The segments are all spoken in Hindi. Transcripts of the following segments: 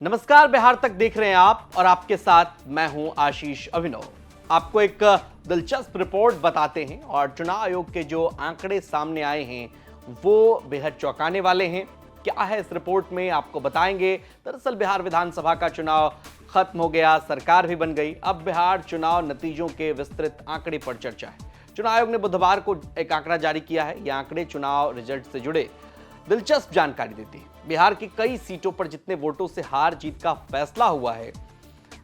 नमस्कार, बिहार तक देख रहे हैं आप और आपके साथ मैं हूं आशीष अभिनव। आपको एक दिलचस्प रिपोर्ट बताते हैं और चुनाव आयोग के जो आंकड़े सामने आए हैं वो बेहद चौंकाने वाले हैं। क्या है इस रिपोर्ट में आपको बताएंगे। दरअसल बिहार विधानसभा का चुनाव खत्म हो गया, सरकार भी बन गई। अब बिहार चुनाव नतीजों के विस्तृत आंकड़े पर चर्चा है। चुनाव आयोग ने बुधवार को एक आंकड़ा जारी किया है। यह आंकड़े चुनाव रिजल्ट से जुड़े दिलचस्प जानकारी देती है। बिहार की कई सीटों पर जितने वोटों से हार जीत का फैसला हुआ है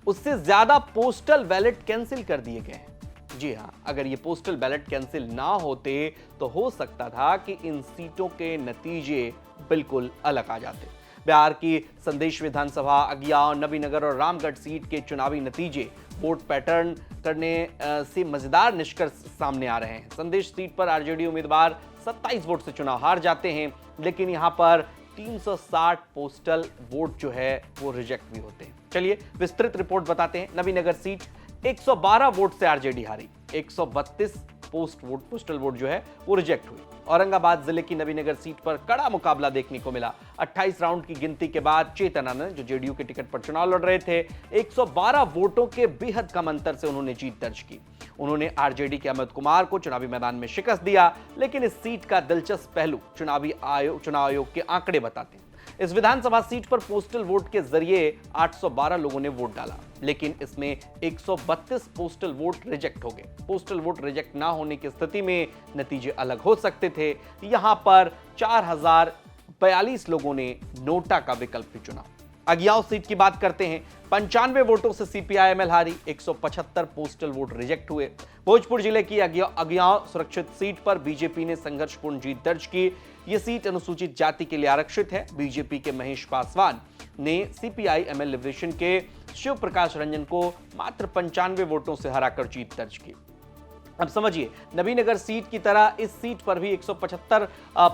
उससे ज्यादा पोस्टल बैलेट कैंसिल कर दिए गए हैं। जी हां, अगर ये पोस्टल बैलेट कैंसिल ना होते तो हो सकता था कि इन सीटों के नतीजे बिल्कुल अलग आ जाते। बिहार की संदेश विधानसभा, अगियाव, नबीनगर और रामगढ़ सीट के चुनावी नतीजे वोट पैटर्न करने से मजेदार निष्कर्ष सामने आ रहे हैं। संदेश सीट पर आरजेडी उम्मीदवार 27 वोट से चुनाव हार जाते हैं, लेकिन यहां पर 360 पोस्टल वोट जो है वो रिजेक्ट भी होते हैं। चलिए विस्तृत रिपोर्ट बताते हैं। नबीनगर सीट 112 वोट से आरजेडी हारी, 132 पोस्टल वोट जो है वो रिजेक्ट हुई। औरंगाबाद जिले की नबीनगर सीट पर कड़ा मुकाबला देखने को मिला। 28 राउंड की गिनती के बाद चेतन आनंद, जो जेडीयू के टिकट पर चुनाव लड़ रहे थे, 112 वोटों के बेहद कम अंतर से उन्होंने जीत दर्ज की। उन्होंने आरजेडी के अमित कुमार को चुनावी मैदान में शिकस्त दिया। लेकिन इस सीट का दिलचस्प पहलू चुनाव आयोग के आंकड़े बताते हैं। इस विधानसभा सीट पर पोस्टल वोट के जरिए 812 लोगों ने वोट डाला, लेकिन इसमें 132 पोस्टल वोट रिजेक्ट हो गए। पोस्टल वोट रिजेक्ट ना होने की स्थिति में नतीजे अलग हो सकते थे। यहां पर 4042 लोगों ने नोटा का विकल्प भी चुना। अगियाव सीट की बात करते हैं। 95 वोटों से सीपीआईएमएल हारी, 175 पोस्टल वोट रिजेक्ट हुए। भोजपुर जिले की अगियाव सुरक्षित सीट पर बीजेपी ने संघर्षपूर्ण जीत दर्ज की। यह सीट अनुसूचित जाति के लिए आरक्षित है। बीजेपी के महेश पासवान ने सीपीआईएमएल लिबरेशन के शिव प्रकाश रंजन को मात्र 95 वोटों से हराकर जीत दर्ज की। अब समझिए, नबीनगर सीट की तरह इस सीट पर भी 175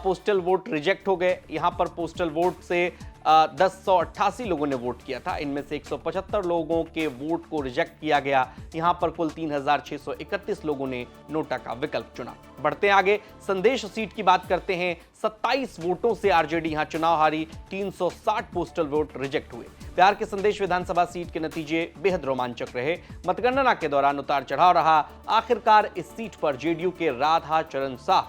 पोस्टल वोट रिजेक्ट हो गए। यहां पर पोस्टल वोट से 1088 लोगों ने वोट किया था। इनमें से 175 लोगों के वोट को रिजेक्ट किया गया। यहां पर कुल 3631 लोगों ने नोटा का विकल्प चुना। बढ़ते आगे, संदेश सीट की बात करते हैं। 27 वोटों से आरजेडी यहां चुनाव हारी, 360 पोस्टल वोट रिजेक्ट हुए। बिहार के संदेश विधानसभा सीट के नतीजे बेहद रोमांचक रहे। मतगणना के दौरान उतार चढ़ाव रहा। आखिरकार इस सीट पर जेडीयू के राधा चरण साह,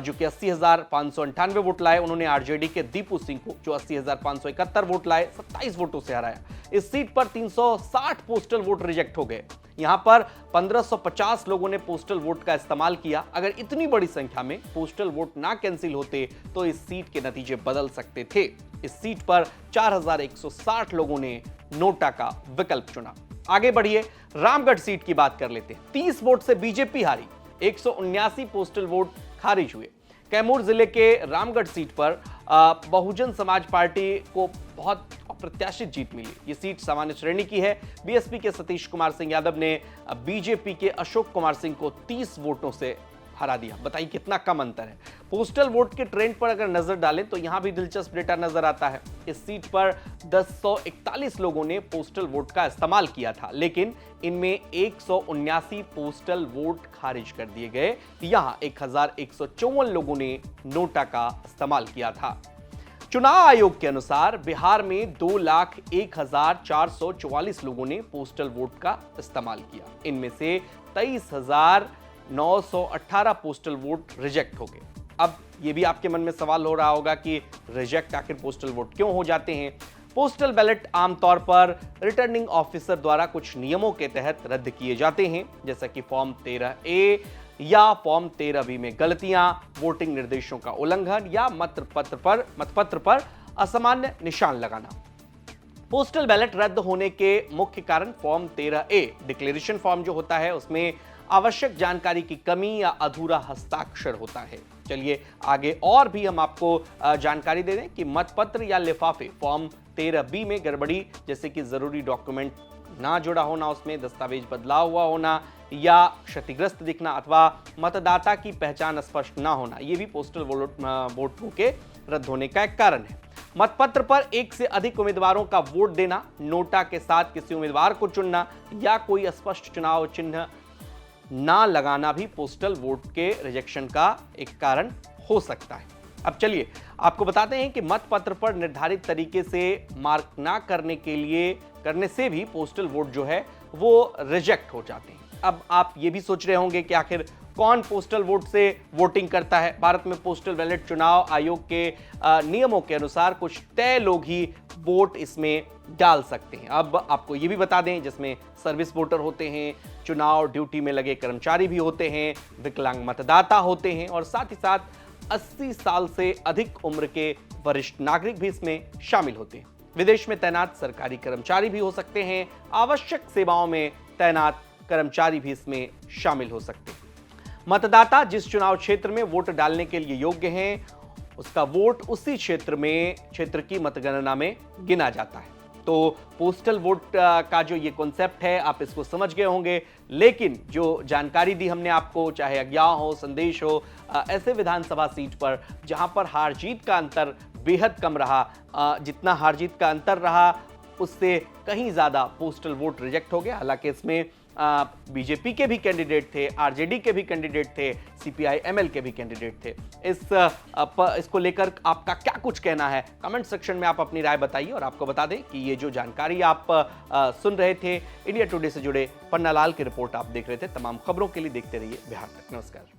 जो कि 80,598 वोट लाए, उन्होंने आरजेडी के दीपू सिंह को, जो 80,571 वोट लाए, 27 वोटों से हराया। इस सीट पर 360 पोस्टल वोट रिजेक्ट हो गए। यहां पर 1550 लोगों ने पोस्टल वोट का इस्तेमाल किया। अगर इतनी बड़ी संख्या में पोस्टल वोट ना कैंसिल होते तो इस सीट के नतीजे बदल सकते थे। इस सीट पर 4160 लोगों ने नोटा का विकल्प चुना। आगे बढ़िए, रामगढ़ सीट की बात कर लेते हैं। 30 वोट से बीजेपी हारी, 179 पोस्टल वोट खारिज हुए। कैमूर जिले के रामगढ़ सीट पर बहुजन समाज पार्टी को बहुत अप्रत्याशित जीत मिली। ये सीट सामान्य श्रेणी की है। बीएसपी के सतीश कुमार सिंह यादव ने बीजेपी के अशोक कुमार सिंह को 30 वोटों से हरा दिया। बताइए कितना कम अंतर है। पोस्टल वोट के ट्रेंड पर अगर नजर डालें तो यहां भी दिलचस्प डेटा नजर आता है। इस सीट पर 1041 लोगों ने पोस्टल वोट का इस्तेमाल किया था, लेकिन इनमें 179 पोस्टल वोट खारिज कर दिए गए। यहां 1154 लोगों ने नोटा का इस्तेमाल किया था। चुनाव आयोग के अनुसार बिहार में 2,01,444 लोगों ने पोस्टल वोट का इस्तेमाल किया। इनमें से 23,918 पोस्टल वोट रिजेक्ट हो गए। अब यह भी आपके मन में सवाल हो रहा होगा कि रिजेक्ट आखिर पोस्टल वोट क्यों हो जाते हैं। पोस्टल बैलेट आमतौर पर रिटर्निंग ऑफिसर द्वारा कुछ नियमों के तहत रद्द किए जाते हैं, जैसा कि फॉर्म 13A या फॉर्म 13B में गलतियां, वोटिंग निर्देशों का उल्लंघन या मतपत्र पर असामान्य निशान लगाना। पोस्टल बैलेट रद्द होने के मुख्य कारण फॉर्म 13A डिक्लेरेशन फॉर्म जो होता है उसमें आवश्यक जानकारी की कमी या अधूरा हस्ताक्षर होता है। चलिए आगे और भी हम आपको जानकारी दे दें कि मतपत्र या लिफाफे फॉर्म 13B में गड़बड़ी, जैसे कि जरूरी डॉक्यूमेंट ना जुड़ा होना, उसमें दस्तावेज बदलाव हुआ होना या क्षतिग्रस्त दिखना अथवा मतदाता की पहचान स्पष्ट ना होना, ये भी पोस्टल वोटों के रद्द होने का एक कारण है। मतपत्र पर एक से अधिक उम्मीदवारों का वोट देना, नोटा के साथ किसी उम्मीदवार को चुनना या कोई स्पष्ट चुनाव चिन्ह ना लगाना भी पोस्टल वोट के रिजेक्शन का एक कारण हो सकता है। अब चलिए आपको बताते हैं कि मतपत्र पर निर्धारित तरीके से मार्क ना करने से भी पोस्टल वोट जो है वो रिजेक्ट हो जाते हैं। अब आप ये भी सोच रहे होंगे कि आखिर कौन पोस्टल वोट से वोटिंग करता है। भारत में पोस्टल बैलेट चुनाव आयोग के नियमों के अनुसार कुछ तय लोग ही वोट इसमें डाल सकते हैं। अब आपको ये भी बता दें, जिसमें सर्विस वोटर होते हैं, चुनाव ड्यूटी में लगे कर्मचारी भी होते हैं, विकलांग मतदाता होते हैं और साथ ही साथ 80 साल से अधिक उम्र के वरिष्ठ नागरिक भी इसमें शामिल होते हैं। विदेश में तैनात सरकारी कर्मचारी भी हो सकते हैं, आवश्यक सेवाओं में तैनात कर्मचारी भी इसमें शामिल हो सकते हैं। मतदाता जिस चुनाव क्षेत्र में वोट डालने के लिए योग्य हैं, उसका वोट उसी क्षेत्र की मतगणना में गिना जाता है। तो पोस्टल वोट का जो ये कॉन्सेप्ट है, आप इसको समझ गए होंगे, लेकिन जो जानकारी दी हमने आपको, चाहे अज्ञान हो, संदेश हो, ऐसे विधानसभा सीट पर जहां पर हार जीत का अंतर बेहद कम रहा, जितना हार जीत का अंतर रहा उससे कहीं ज्यादा पोस्टल वोट रिजेक्ट हो गया। हालांकि इसमें बीजेपी के भी कैंडिडेट थे, आरजेडी के भी कैंडिडेट थे, सीपीआई एमएल के भी कैंडिडेट थे। इसको लेकर आपका क्या कुछ कहना है, कमेंट सेक्शन में आप अपनी राय बताइए। और आपको बता दें कि ये जो जानकारी आप सुन रहे थे, इंडिया टुडे से जुड़े पन्नालाल की रिपोर्ट आप देख रहे थे। तमाम खबरों के लिए देखते रहिए बिहार तक। नमस्कार।